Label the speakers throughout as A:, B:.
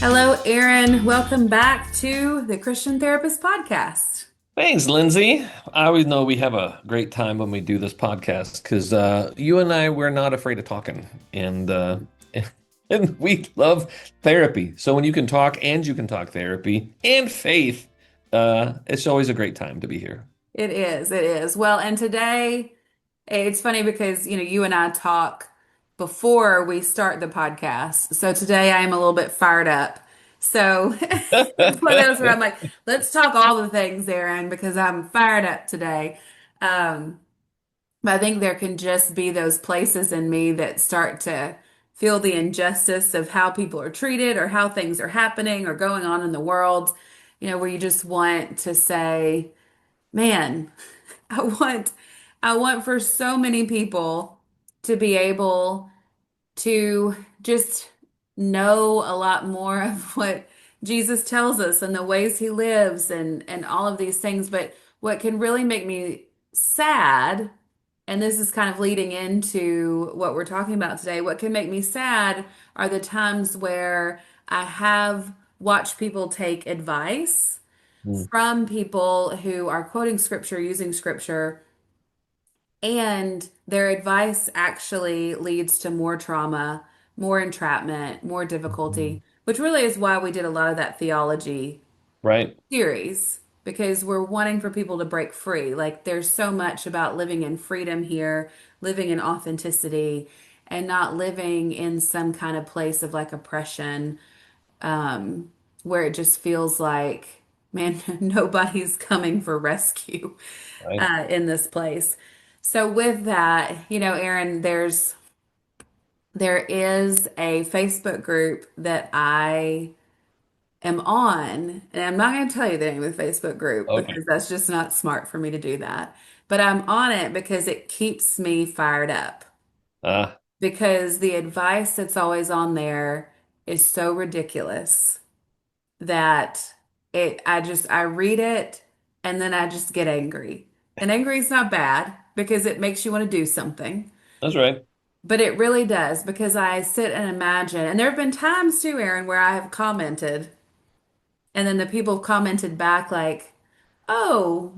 A: Hello, Aaron. Welcome back to the Christian Therapist Podcast.
B: Thanks, Lindsay. I always know we have a great time when we do this podcast because you and I, we're not afraid of talking, and and we love therapy. So when you can talk and you can talk therapy and faith, it's always a great time to be here.
A: It is, it is. Well, and today it's funny because, you and I talk before we start the podcast. So today I am a little bit fired up. So it's one of those where I'm like, let's talk all the things, Aaron, because I'm fired up today. Um, But I think there can just be those places in me that start to feel the injustice of how people are treated or how things are happening or going on in the world, where you just want to say, man, I want I want for so many people to be able to just know a lot more of what Jesus tells us and the ways he lives and all of these things. But what can really make me sad, and this is kind of leading into what we're talking about today, what can make me sad are the times where I have watched people take advice
B: Mm,
A: from people who are quoting scripture, using scripture, and their advice actually leads to more trauma, more entrapment, more
B: mhm.
A: difficulty, which really is why we did a lot of that theology
B: Right,
A: series, because we're wanting for people to break free. Like there's so much about living in freedom here, living in authenticity, and not living in some kind of place of like oppression, where it just feels like, man, nobody's coming for rescue
B: right.
A: in this place. So with that, Aaron, there is a Facebook group that I am on, and I'm not going to tell you the name of the Facebook group
B: Okay.
A: because that's just not smart for me to do that. But I'm on it because it keeps me fired up
B: Uh,
A: because the advice that's always on there is so ridiculous that I read it and then I just get angry. And angry is not bad because it makes you want to do something.
B: that's right.
A: But it really does because I sit and imagine, and there have been times too, Aaron, where I have commented, and then the people have commented back like, "Oh,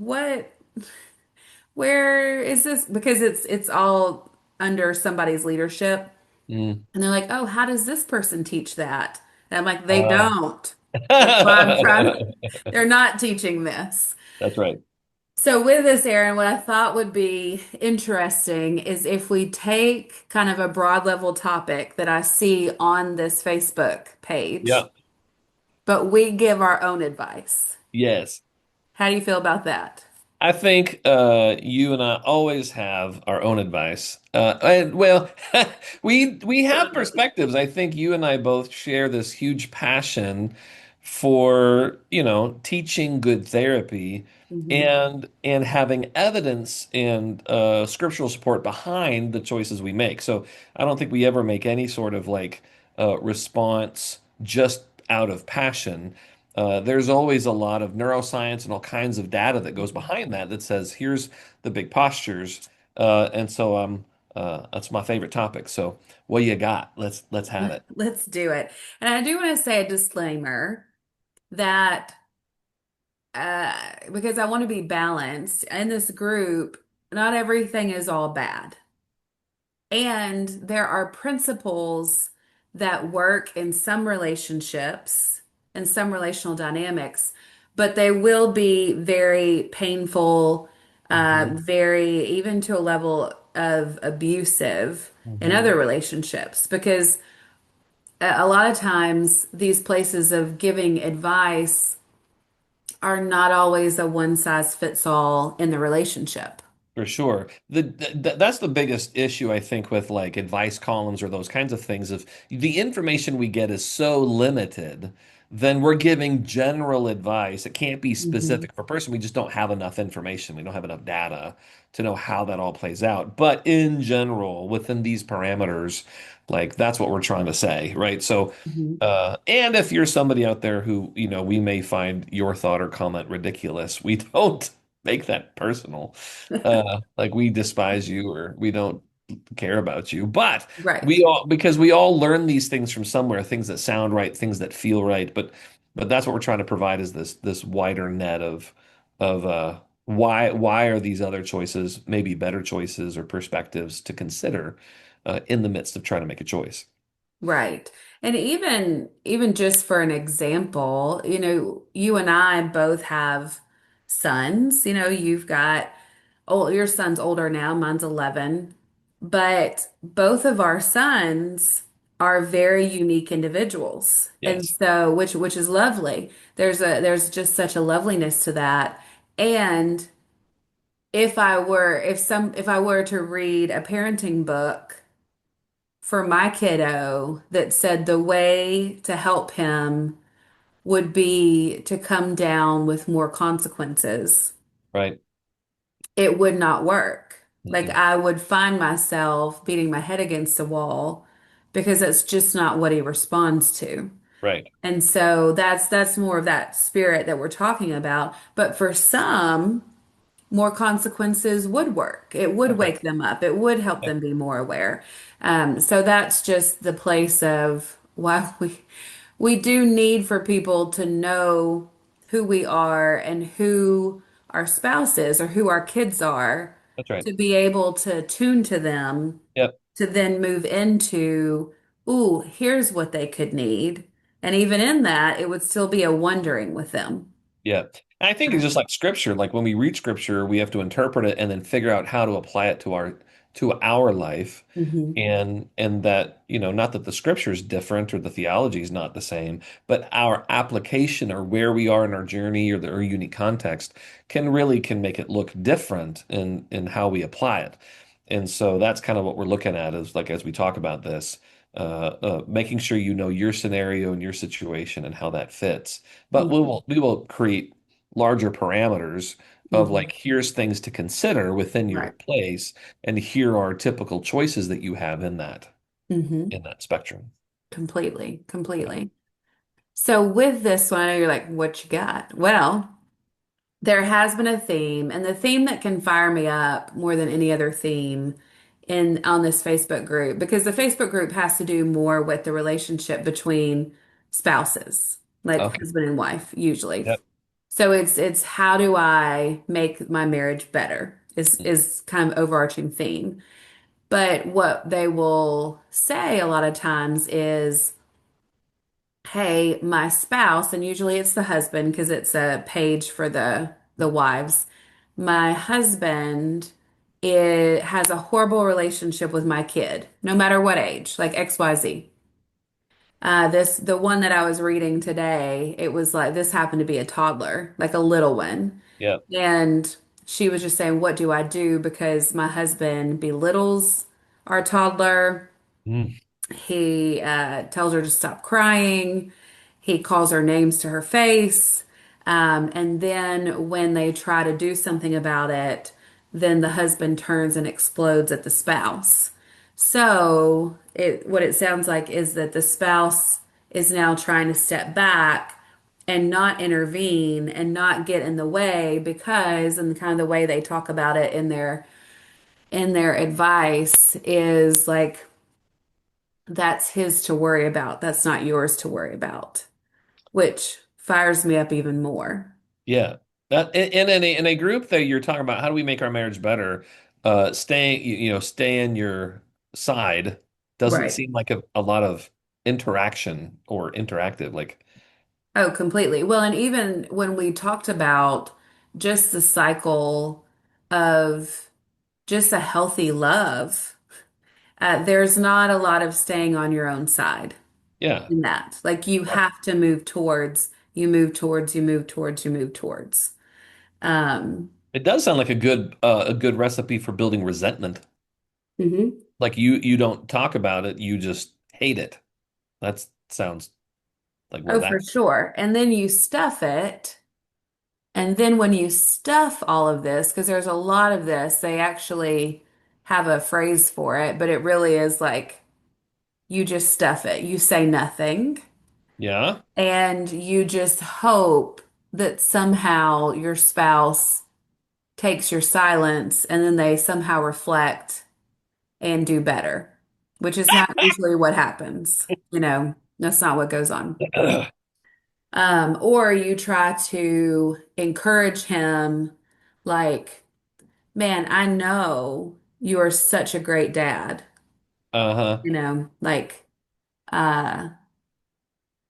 A: where is this?" Because it's all under somebody's leadership,
B: Mm.
A: and they're like, "Oh, how does this person teach that?" And I'm like, "They
B: Uh,
A: don't." That's why I'm trying to, they're not teaching this.
B: that's right.
A: So with this, Aaron, what I thought would be interesting is if we take kind of a broad level topic that I see on this Facebook page,
B: Yeah.
A: but we give our own advice.
B: Yes.
A: How do you feel about that?
B: I think you and I always have our own advice. And well, we have perspectives. I think you and I both share this huge passion for, teaching good therapy
A: Hmm.
B: and having evidence and scriptural support behind the choices we make. So I don't think we ever make any sort of like response just out of passion. There's always a lot of neuroscience and all kinds of data that goes behind that that says here's the big postures, and so that's my favorite topic. So what do you got? Let's have it.
A: Let's do it. And I do want to say a disclaimer that because I want to be balanced in this group, not everything is all bad. And there are principles that work in some relationships and some relational dynamics, but they will be very painful,
B: Hmm.
A: very, even to a level of abusive in
B: Hmm.
A: other relationships, because a lot of times these places of giving advice are not always a one size fits all in the relationship.
B: For sure. That's the biggest issue I think with like advice columns or those kinds of things. If the information we get is so limited, then we're giving general advice. It can't be
A: Mhm.
B: specific for a person. We just don't have enough information. We don't have enough data to know how that all plays out. But in general, within these parameters, like that's what we're trying to say, right? So,
A: Mhm.
B: and if you're somebody out there who, we may find your thought or comment ridiculous, we don't make that personal. Like we despise you or we don't care about you. But
A: Right.
B: we all, because we all learn these things from somewhere, things that sound right, things that feel right. But that's what we're trying to provide is this wider net of why are these other choices maybe better choices or perspectives to consider in the midst of trying to make a choice.
A: Right. And even just for an example, you and I both have sons. You've got your son's older now, mine's 11, but both of our sons are very unique individuals. And
B: Yes.
A: so which is lovely. There's just such a loveliness to that. And if I were to read a parenting book for my kiddo that said the way to help him would be to come down with more consequences,
B: Right.
A: it would not work. Like
B: Mm-mm.
A: I would find myself beating my head against the wall because that's just not what he responds to.
B: Right.
A: And so that's more of that spirit that we're talking about. But for some, more consequences would work. It would
B: Okay.
A: wake them up. It would help
B: Yep.
A: them be more aware. So that's just the place of why we do need for people to know who we are and who our spouse is or who our kids are
B: That's right.
A: to be able to tune to them
B: Yep.
A: to then move into, ooh, here's what they could need. And even in that, it would still be a wondering with them.
B: Yeah. And I think it's just like scripture. Like when we read scripture, we have to interpret it and then figure out how to apply it to our life.
A: Hmm.
B: And that, not that the scripture is different or the theology is not the same, but our application or where we are in our journey or our unique context can make it look different in how we apply it. And so that's kind of what we're looking at is like as we talk about this, making sure you know your scenario and your situation and how that fits. But we will create larger parameters of
A: Hmm.
B: like here's things to consider within your
A: Right.
B: place, and here are typical choices that you have
A: Hmm.
B: in that spectrum.
A: Completely,
B: Yeah.
A: completely. So with this one, I know you're like, what you got? Well, there has been a theme, and the theme that can fire me up more than any other theme in on this Facebook group, because the Facebook group has to do more with the relationship between spouses, like
B: Okay.
A: husband and wife, usually.
B: Yep.
A: So it's how do I make my marriage better is kind of overarching theme. But what they will say a lot of times is, hey, my spouse, and usually it's the husband because it's a page for the wives. My husband has a horrible relationship with my kid, no matter what age, like XYZ. The one that I was reading today, it was like this happened to be a toddler, like a little one.
B: Yep.
A: And she was just saying, what do I do? Because my husband belittles our toddler.
B: Mm.
A: He tells her to stop crying. He calls her names to her face. And then when they try to do something about it, then the husband turns and explodes at the spouse. So what it sounds like is that the spouse is now trying to step back and not intervene and not get in the way because, and kind of the way they talk about it in their advice is like that's his to worry about. That's not yours to worry about, which fires me up even more.
B: Yeah. That in a group that you're talking about, how do we make our marriage better? Stay in your side doesn't
A: Right.
B: seem like a lot of interaction or interactive. Like,
A: Oh, completely. Well, and even when we talked about just the cycle of just a healthy love, there's not a lot of staying on your own side
B: yeah.
A: in that. Like you have to move towards, you move towards, you move towards, you move towards. Um,
B: It does sound like a good recipe for building resentment.
A: mhm.
B: Like you don't talk about it, you just hate it. That sounds like where
A: Oh, for
B: that.
A: sure. And then you stuff it. And then when you stuff all of this, because there's a lot of this, they actually have a phrase for it, but it really is like you just stuff it. You say nothing,
B: Yeah.
A: and you just hope that somehow your spouse takes your silence and then they somehow reflect and do better, which is not usually what happens. That's not what goes on. Or you try to encourage him, like, man, I know you are such a great dad,
B: Uh-huh.
A: like, uh,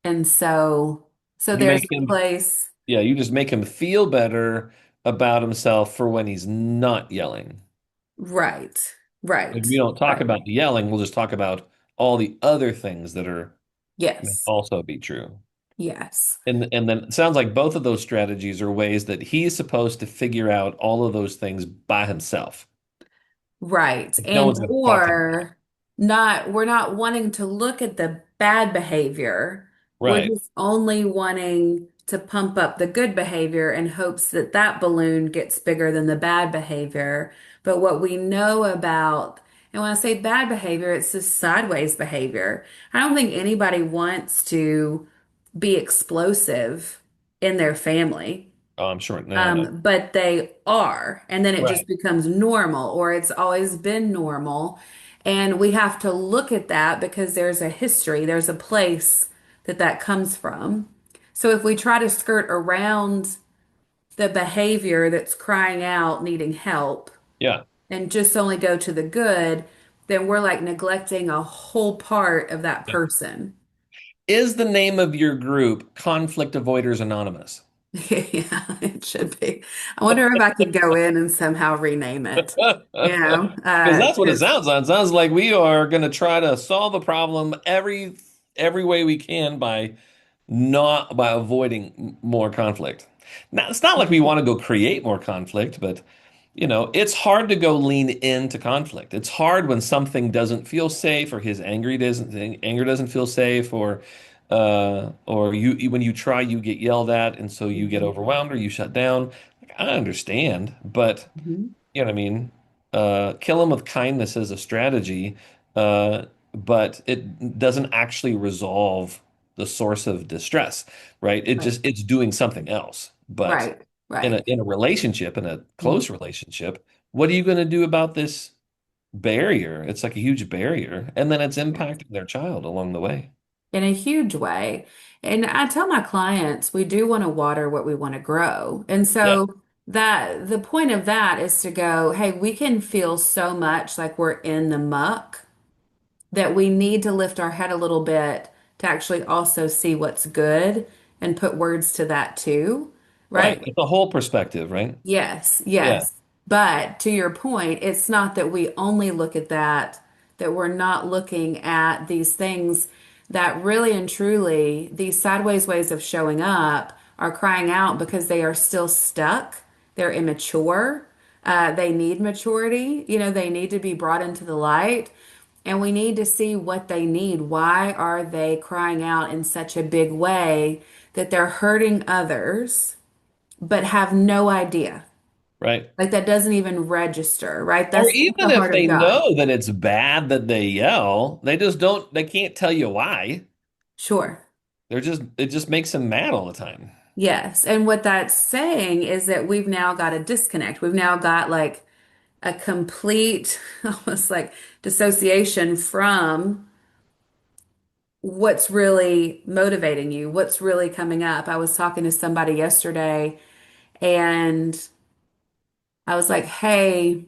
A: and so
B: You
A: there's
B: make
A: a
B: him,
A: place,
B: yeah, you just make him feel better about himself for when he's not yelling.
A: right,
B: If
A: right,
B: we don't talk
A: right.
B: about the yelling, we'll just talk about all the other things that are may
A: Yes,
B: also be true.
A: yes.
B: And then it sounds like both of those strategies are ways that he's supposed to figure out all of those things by himself.
A: Right.
B: No
A: And
B: one's going to talk to him.
A: we're not wanting to look at the bad behavior. We're
B: Right.
A: just only wanting to pump up the good behavior in hopes that that balloon gets bigger than the bad behavior. But what we know about, and when I say bad behavior, it's just sideways behavior. I don't think anybody wants to be explosive in their family.
B: Oh, I'm sure. No, no.
A: But they are, and then it
B: Right.
A: just becomes normal, or it's always been normal. And we have to look at that because there's a history, there's a place that that comes from. So if we try to skirt around the behavior that's crying out, needing help,
B: Yeah.
A: and just only go to the good, then we're like neglecting a whole part of that
B: Yeah.
A: person.
B: Is the name of your group Conflict Avoiders Anonymous?
A: Yeah, it should be. I wonder if I could go in and somehow rename it.
B: Because that's what it
A: 'Cause
B: sounds like. It sounds like we are going to try to solve the problem every way we can by not by avoiding more conflict. Now, it's not like we want to go create more conflict, but it's hard to go lean into conflict. It's hard when something doesn't feel safe, or his anger doesn't feel safe, or you when you try, you get yelled at, and so you get
A: Mhm,
B: overwhelmed or you shut down. Like, I understand, but
A: mhm.
B: you know what I mean? Kill him with kindness as a strategy, but it doesn't actually resolve the source of distress, right?
A: Right,
B: It's doing something else. But
A: right,
B: in
A: right.
B: a relationship, in a
A: Mhm.
B: close relationship, what are you going to do about this barrier? It's like a huge barrier, and then it's impacting their child along the way.
A: In a huge way. And I tell my clients we do want to water what we want to grow. And
B: Yeah,
A: so that the point of that is to go, hey, we can feel so much like we're in the muck that we need to lift our head a little bit to actually also see what's good and put words to that too,
B: right.
A: right?
B: It's a whole perspective, right?
A: Yes,
B: Yeah,
A: yes. But to your point, it's not that we only look at that, that we're not looking at these things that really and truly, these sideways ways of showing up are crying out because they are still stuck. They're immature. They need maturity. They need to be brought into the light. And we need to see what they need. Why are they crying out in such a big way that they're hurting others, but have no idea?
B: right.
A: Like that doesn't even register, right?
B: Or
A: That's
B: even
A: the
B: if
A: heart of
B: they
A: God.
B: know that it's bad that they yell, they can't tell you why.
A: Sure.
B: It just makes them mad all the time.
A: Yes. And what that's saying is that we've now got a disconnect. We've now got like a complete, almost like dissociation from what's really motivating you, what's really coming up. I was talking to somebody yesterday and I was like, hey,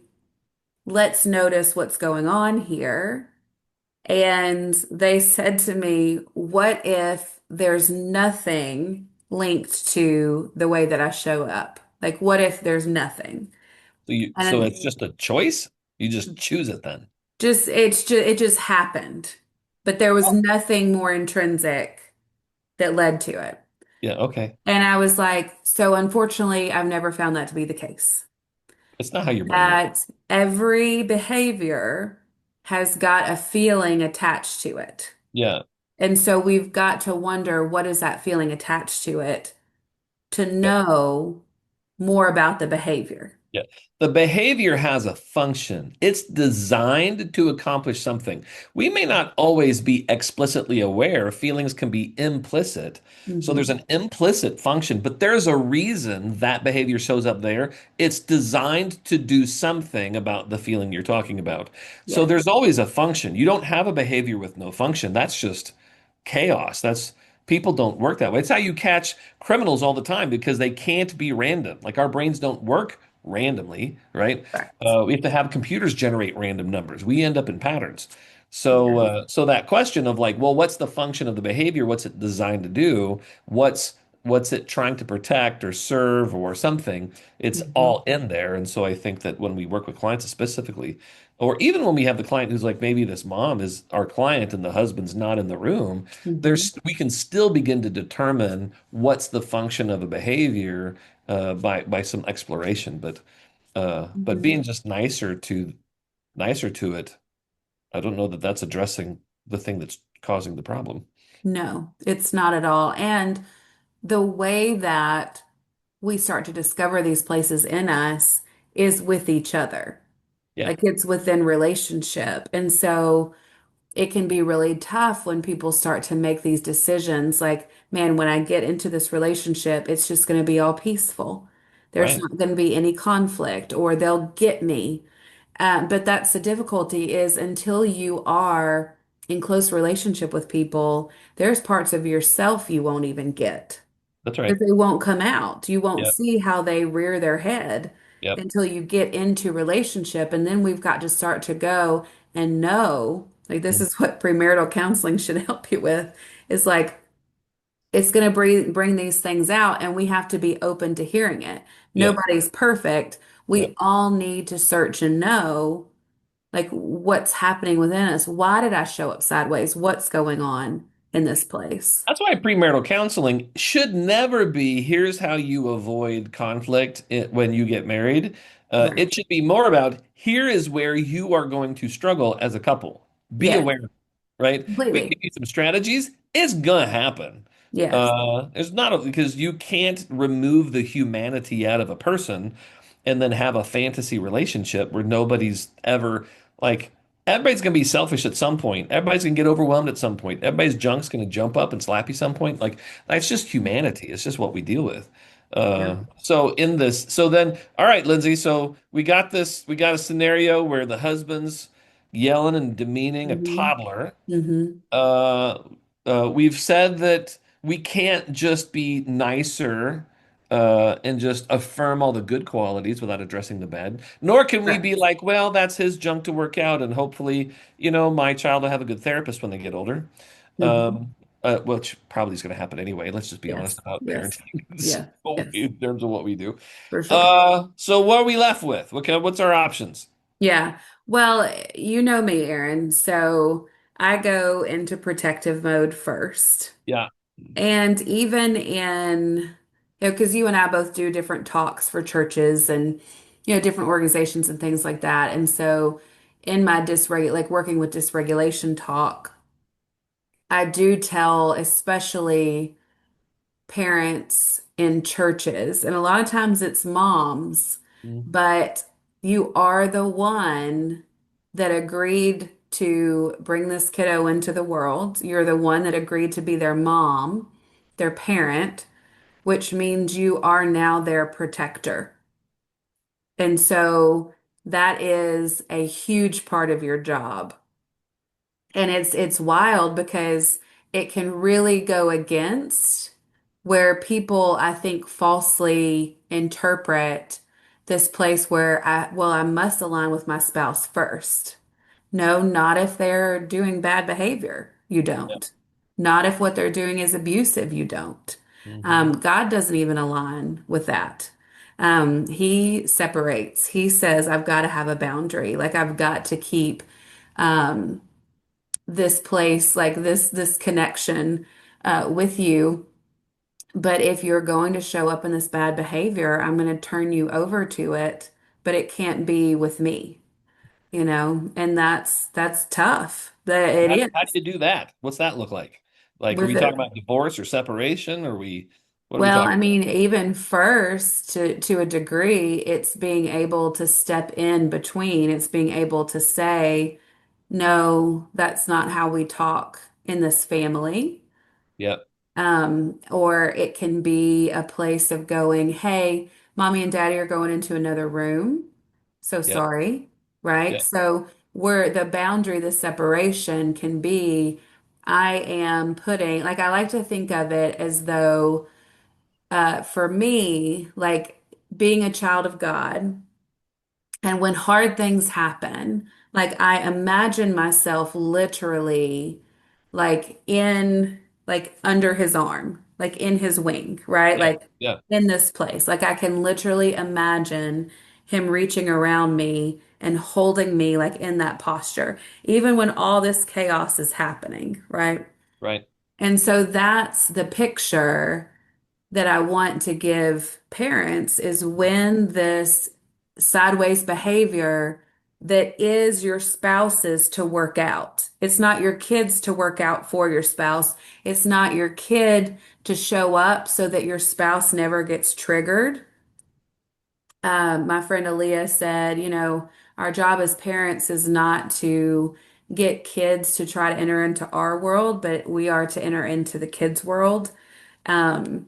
A: let's notice what's going on here. And they said to me, what if there's nothing linked to the way that I show up? Like, what if there's nothing?
B: So
A: And
B: it's just a choice? You just choose it then.
A: it just happened. But there was
B: Oh.
A: nothing more intrinsic that led to it.
B: Yeah, okay.
A: And I was like, so unfortunately, I've never found that to be the case.
B: It's not how your brain works.
A: That every behavior has got a feeling attached to it.
B: Yeah.
A: And so we've got to wonder what is that feeling attached to it to
B: Yeah.
A: know more about the behavior.
B: Yeah. The behavior has a function. It's designed to accomplish something. We may not always be explicitly aware. Feelings can be implicit. So there's
A: Hmm.
B: an implicit function, but there's a reason that behavior shows up there. It's designed to do something about the feeling you're talking about. So
A: Yeah,
B: there's always a function. You don't have a behavior with no function. That's just chaos. That's People don't work that way. It's how you catch criminals all the time because they can't be random. Like our brains don't work randomly, right?
A: correct.
B: We have to have computers generate random numbers. We end up in patterns. So,
A: Yeah.
B: so that question of like, well, what's the function of the behavior? What's it designed to do? What's it trying to protect or serve or something? It's
A: Hmm.
B: all in there. And so I think that when we work with clients specifically, or even when we have the client who's like, maybe this mom is our client and the husband's not in the room,
A: Hmm.
B: we can still begin to determine what's the function of a behavior by some exploration. But
A: Hmm.
B: being just nicer to it, I don't know that that's addressing the thing that's causing the problem.
A: No, it's not at all. And the way that we start to discover these places in us is with each other.
B: Yeah,
A: Like it's within relationship. And so it can be really tough when people start to make these decisions like, man, when I get into this relationship, it's just going to be all peaceful. There's
B: right.
A: not going to be any conflict or they'll get me. But that's the difficulty is until you are in close relationship with people, there's parts of yourself you won't even get
B: That's
A: because
B: right.
A: they won't come out. You won't
B: Yep.
A: see how they rear their head
B: Yep.
A: until you get into relationship. And then we've got to start to go and know, like this
B: Mm.
A: is what premarital counseling should help you with, is like it's going to bring these things out and we have to be open to hearing it.
B: Yep.
A: Nobody's perfect. We
B: Yep.
A: all need to search and know like what's happening within us. Why did I show up sideways? What's going on in this place?
B: That's why premarital counseling should never be, here's how you avoid conflict when you get married.
A: Right.
B: It should be more about, here is where you are going to struggle as a couple. Be
A: Yes,
B: aware, right? We give
A: completely.
B: you some strategies. It's gonna happen.
A: Yes.
B: It's not because you can't remove the humanity out of a person and then have a fantasy relationship where nobody's ever like everybody's gonna be selfish at some point. Everybody's gonna get overwhelmed at some point. Everybody's junk's gonna jump up and slap you some point. Like that's just humanity. It's just what we deal with.
A: Yeah.
B: So then, all right, Lindsay. So we got this. We got a scenario where the husband's yelling and demeaning a
A: Hmm.
B: toddler.
A: Hmm.
B: Uh, we've said that we can't just be nicer and just affirm all the good qualities without addressing the bad. Nor can we be
A: Correct.
B: like, well, that's his junk to work out, and hopefully, my child will have a good therapist when they get older.
A: Hmm.
B: Which probably is going to happen anyway. Let's just be honest
A: Yes.
B: about
A: Yes.
B: parenting
A: Yeah. Yes.
B: in terms of what we do.
A: For sure.
B: So what are we left with? What's our options?
A: Yeah. Well, you know me, Aaron. So I go into protective mode first.
B: Yeah.
A: And even because you and I both do different talks for churches and, different organizations and things like that. And so in my like working with dysregulation talk, I do tell especially parents in churches, and a lot of times it's moms,
B: Mhm.
A: but you are the one that agreed to bring this kiddo into the world. You're the one that agreed to be their mom, their parent, which means you are now their protector. And so that is a huge part of your job. And it's wild because it can really go against where people, I think, falsely interpret this place where I must align with my spouse first. No, not if they're doing bad behavior. You
B: Yeah.
A: don't. Not if what they're doing is abusive. You don't.
B: Hmm.
A: God doesn't even align with that. He separates. He says, I've got to have a boundary. Like I've got to keep um, this place, like this connection with you. But if you're going to show up in this bad behavior, I'm going to turn you over to it, but it can't be with me, and that's tough. That it
B: How do
A: is
B: you do that? What's that look like? Like, are
A: with
B: we talking
A: it.
B: about divorce or separation? Or we, What are we
A: Well, I
B: talking
A: mean,
B: about?
A: even first, to a degree, it's being able to step in between. It's being able to say, no, that's not how we talk in this family.
B: Yeah,
A: Or it can be a place of going, hey, mommy and daddy are going into another room. So
B: yeah,
A: sorry, right?
B: yeah,
A: So where the boundary, the separation can be, I am putting, like, I like to think of it as though, for me, like being a child of God. And when hard things happen, like I imagine myself literally like under his arm, like in his wing, right?
B: yeah,
A: Like
B: yeah,
A: in this place. Like I can literally imagine him reaching around me and holding me like in that posture, even when all this chaos is happening, right?
B: right.
A: And so that's the picture that I want to give parents is when this sideways behavior that is your spouse's to work out. It's not your kids to work out for your spouse. It's not your kid to show up so that your spouse never gets triggered. My friend Aaliyah said, our job as parents is not to get kids to try to enter into our world, but we are to enter into the kids' world. Um,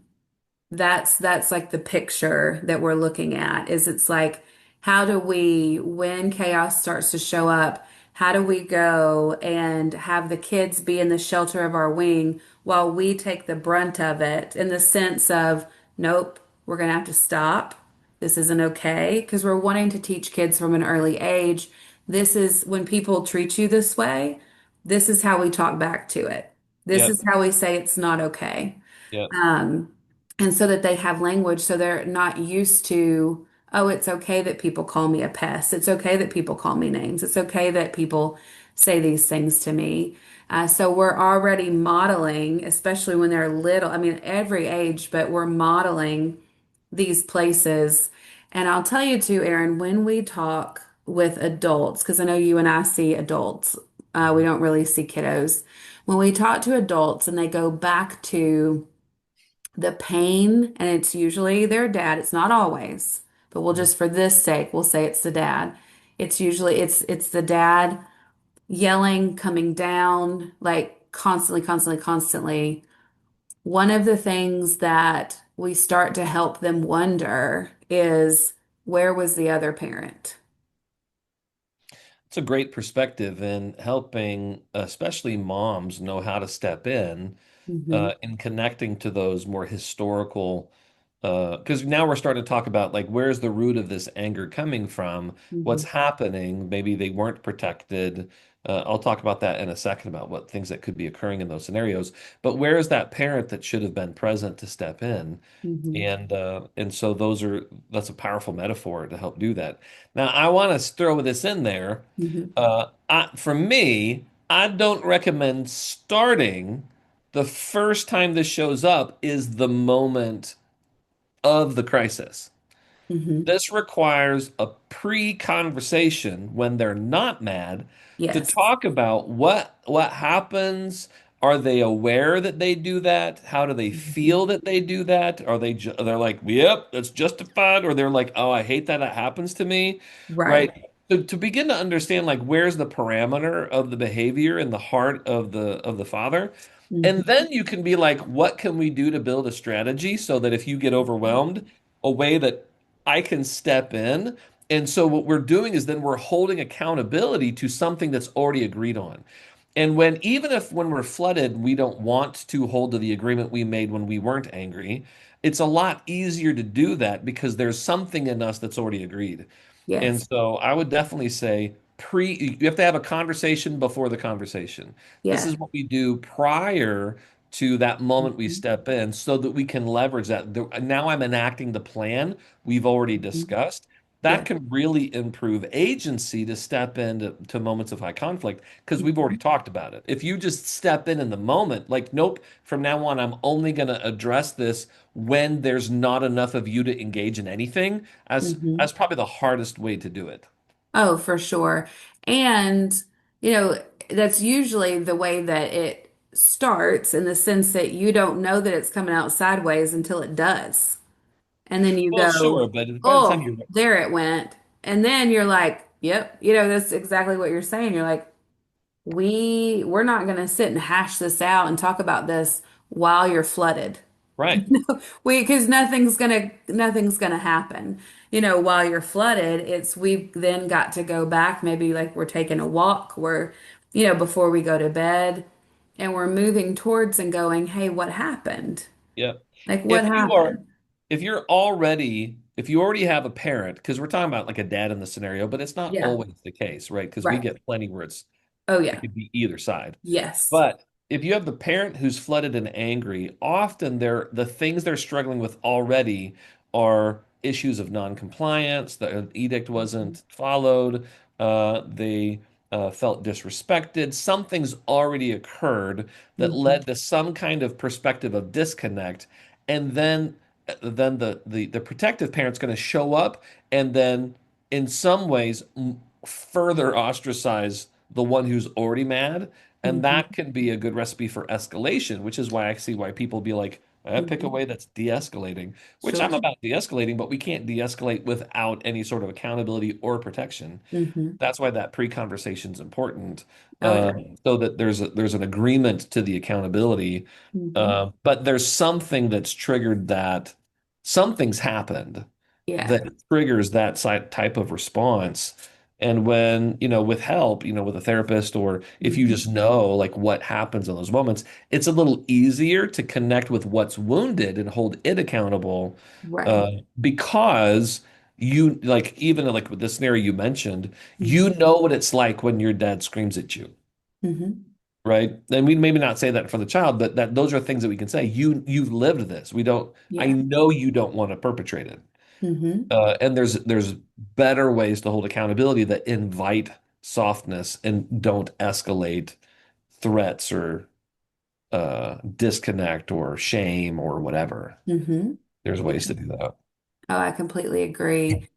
A: that's like the picture that we're looking at is it's like how do we when chaos starts to show up, how do we go and have the kids be in the shelter of our wing while we take the brunt of it in the sense of nope, we're going to have to stop, this isn't okay, because we're wanting to teach kids from an early age, this is when people treat you this way, this is how we talk back to it, this
B: Yeah,
A: is how we say it's not okay.
B: yeah,
A: um, and so that they have language so they're not used to, oh, it's okay that people call me a pest. It's okay that people call me names. It's okay that people say these things to me. So we're already modeling, especially when they're little, I mean, every age, but we're modeling these places. And I'll tell you too, Aaron, when we talk with adults, because I know you and I see adults, we
B: mhm,
A: don't really see kiddos. When we talk to adults and they go back to the pain, and it's usually their dad. It's not always, but we'll
B: mhm.
A: just for this sake, we'll say it's the dad. It's usually it's the dad yelling, coming down, like constantly, constantly, constantly. One of the things that we start to help them wonder is where was the other parent?
B: It's a great perspective in helping, especially moms, know how to step
A: Hmm.
B: in connecting to those more historical. Because now we're starting to talk about like where's the root of this anger coming from? What's
A: Hmm.
B: happening? Maybe they weren't protected. I'll talk about that in a second about what things that could be occurring in those scenarios. But where is that parent that should have been present to step in?
A: Hmm.
B: And so that's a powerful metaphor to help do that. Now I want to throw this in there.
A: Hmm.
B: For me, I don't recommend starting the first time this shows up is the moment of the crisis.
A: Hmm.
B: This requires a pre-conversation when they're not mad to
A: Yes.
B: talk about what happens. Are they aware that they do that? How do they
A: Hmm.
B: feel that they do that? They're like, "Yep, that's justified," or they're like, "Oh, I hate that happens to me."
A: Right.
B: Right? To begin to understand like where's the parameter of the behavior in the heart of the father. And
A: Hmm.
B: then you can be like, what can we do to build a strategy so that if you get overwhelmed, a way that I can step in. And so what we're doing is then we're holding accountability to something that's already agreed on. And even if when we're flooded, we don't want to hold to the agreement we made when we weren't angry, it's a lot easier to do that because there's something in us that's already agreed. And
A: Yes.
B: so I would definitely say you have to have a conversation before the conversation. This
A: Yes.
B: is what we do prior to that moment we
A: Hmm.
B: step in so that we can leverage that. Now I'm enacting the plan we've already
A: Hmm.
B: discussed. That
A: Yes.
B: can really improve agency to step into moments of high conflict because we've already
A: Hmm.
B: talked about it. If you just step in the moment, like, nope, from now on, I'm only going to address this when there's not enough of you to engage in anything,
A: Hmm.
B: as probably the hardest way to do it.
A: Oh, for sure. And, that's usually the way that it starts in the sense that you don't know that it's coming out sideways until it does. And then you
B: Well,
A: go,
B: sure, but by the time
A: oh,
B: you're
A: there it went. And then you're like, yep, that's exactly what you're saying. You're like, we're not going to sit and hash this out and talk about this while you're flooded.
B: right,
A: Because nothing's gonna happen. While you're flooded, we've then got to go back, maybe like we're taking a walk, before we go to bed, and we're moving towards and going, hey, what happened?
B: yeah.
A: Like what
B: If you are,
A: happened?
B: if you already have a parent, because we're talking about like a dad in the scenario, but it's not
A: Yeah,
B: always the case, right? Because we
A: right.
B: get plenty where
A: Oh
B: it
A: yeah.
B: could be either side.
A: Yes.
B: But if you have the parent who's flooded and angry, often the things they're struggling with already are issues of non-compliance. The edict
A: Mhm.
B: wasn't followed. They felt disrespected. Something's already occurred that
A: Mhm.
B: led to some kind of perspective of disconnect, and then the protective parent's going to show up and then in some ways further ostracize the one who's already mad, and
A: Mhm.
B: that can be a good recipe for escalation, which is why I see why people be like, pick a
A: Mhm.
B: way that's de-escalating, which
A: Sure.
B: I'm about de-escalating, but we can't de-escalate without any sort of accountability or protection.
A: Hmm.
B: That's why that pre-conversation is important,
A: Oh yeah.
B: so that there's an agreement to the accountability.
A: Hmm.
B: But there's something that's triggered that something's happened
A: Yeah.
B: that triggers that type of response. And when, with help, with a therapist, or if you
A: Hmm.
B: just know like what happens in those moments, it's a little easier to connect with what's wounded and hold it accountable,
A: Right.
B: because you like even like with the scenario you mentioned, you
A: Hmm.
B: know what it's like when your dad screams at you,
A: Hmm.
B: right? And we maybe not say that for the child, but that those are things that we can say. You've lived this. We don't. I
A: Yeah.
B: know you don't want to perpetrate it.
A: Hmm.
B: And there's better ways to hold accountability that invite softness and don't escalate threats or disconnect or shame or whatever.
A: Hmm.
B: There's ways to do that.
A: Oh, I completely agree.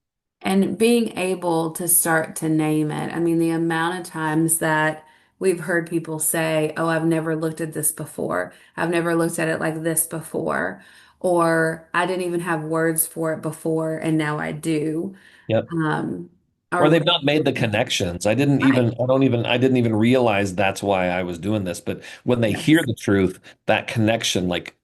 A: And being able to start to name it. I mean, the amount of times that we've heard people say, oh, I've never looked at this before. I've never looked at it like this before. Or I didn't even have words for it before, and now I do.
B: Yep.
A: Um,
B: Or
A: or
B: they've not made the connections.
A: right.
B: I didn't even realize that's why I was doing this. But when they hear
A: Yes.
B: the truth, that connection, like,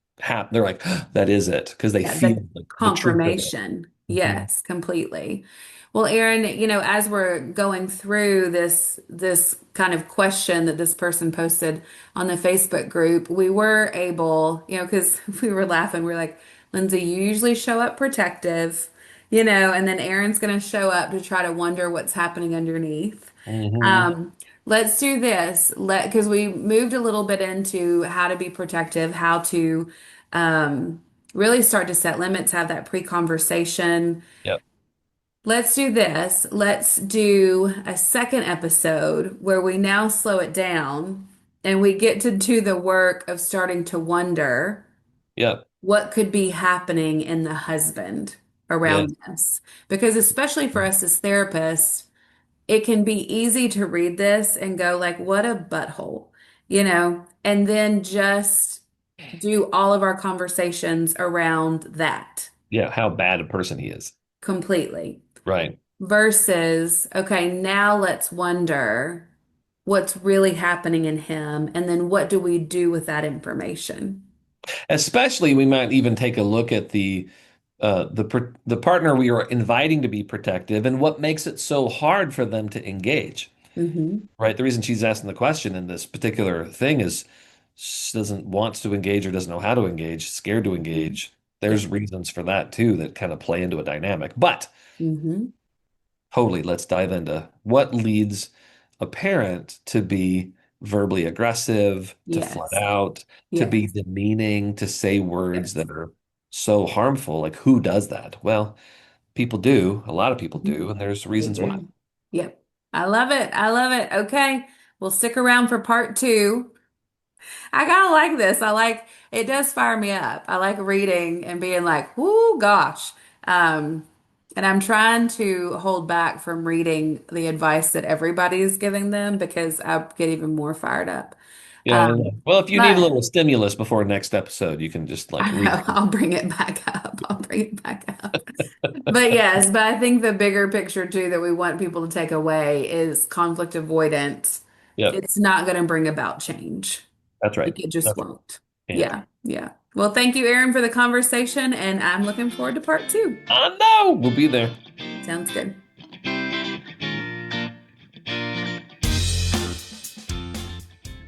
B: they're like, that is it, because they
A: Yeah,
B: feel
A: the
B: like the truth of it.
A: confirmation.
B: Mhm.
A: Yes, completely. Well, Aaron, as we're going through this kind of question that this person posted on the Facebook group, we were able, because we were laughing, we are like, Lindsay, you usually show up protective, and then Aaron's going to show up to try to wonder what's happening underneath.
B: Mhm.
A: Um, let's do this. Because we moved a little bit into how to be protective, how to really start to set limits, have that pre-conversation.
B: Yep.
A: Let's do this. Let's do a second episode where we now slow it down and we get to do the work of starting to wonder
B: Yep.
A: what could be happening in the husband
B: Yeah.
A: around this. Because especially for us as therapists, it can be easy to read this and go like, what a butthole, and then just do all of our conversations around that
B: Yeah. How bad a person he is.
A: completely
B: Right.
A: versus, okay, now let's wonder what's really happening in him. And then what do we do with that information?
B: Especially, we might even take a look at the partner we are inviting to be protective and what makes it so hard for them to engage.
A: Hmm.
B: Right. The reason she's asking the question in this particular thing is she doesn't want to engage or doesn't know how to engage, scared to engage.
A: Yeah.
B: There's reasons for that too that kind of play into a dynamic. But
A: Hmm.
B: totally, let's dive into what leads a parent to be verbally aggressive, to flood
A: Yes.
B: out, to be
A: Yes.
B: demeaning, to say words
A: Yes.
B: that are so harmful. Like, who does that? Well, people do. A lot of people
A: Mhm.
B: do, and there's
A: They
B: reasons why.
A: do. Yep. I love it. I love it. Okay. We'll stick around for part two. I kind of like this. It does fire me up. I like reading and being like, whoo, gosh. Um, and I'm trying to hold back from reading the advice that everybody is giving them because I get even more fired up.
B: Yeah, I know. Well, if you need a
A: But
B: little stimulus before next episode, you can just like
A: I
B: read.
A: know, I'll bring it back up. I'll bring it back up. But yes, but I think the bigger picture too that we want people to take away is conflict avoidance.
B: Yep,
A: It's not going to bring about change.
B: that's right.
A: Like it just
B: That's right.
A: won't.
B: Can't.
A: Yeah, yeah. Well, thank you, Aaron, for the conversation, and I'm looking forward to part two.
B: I know. We'll be there.
A: Sounds good.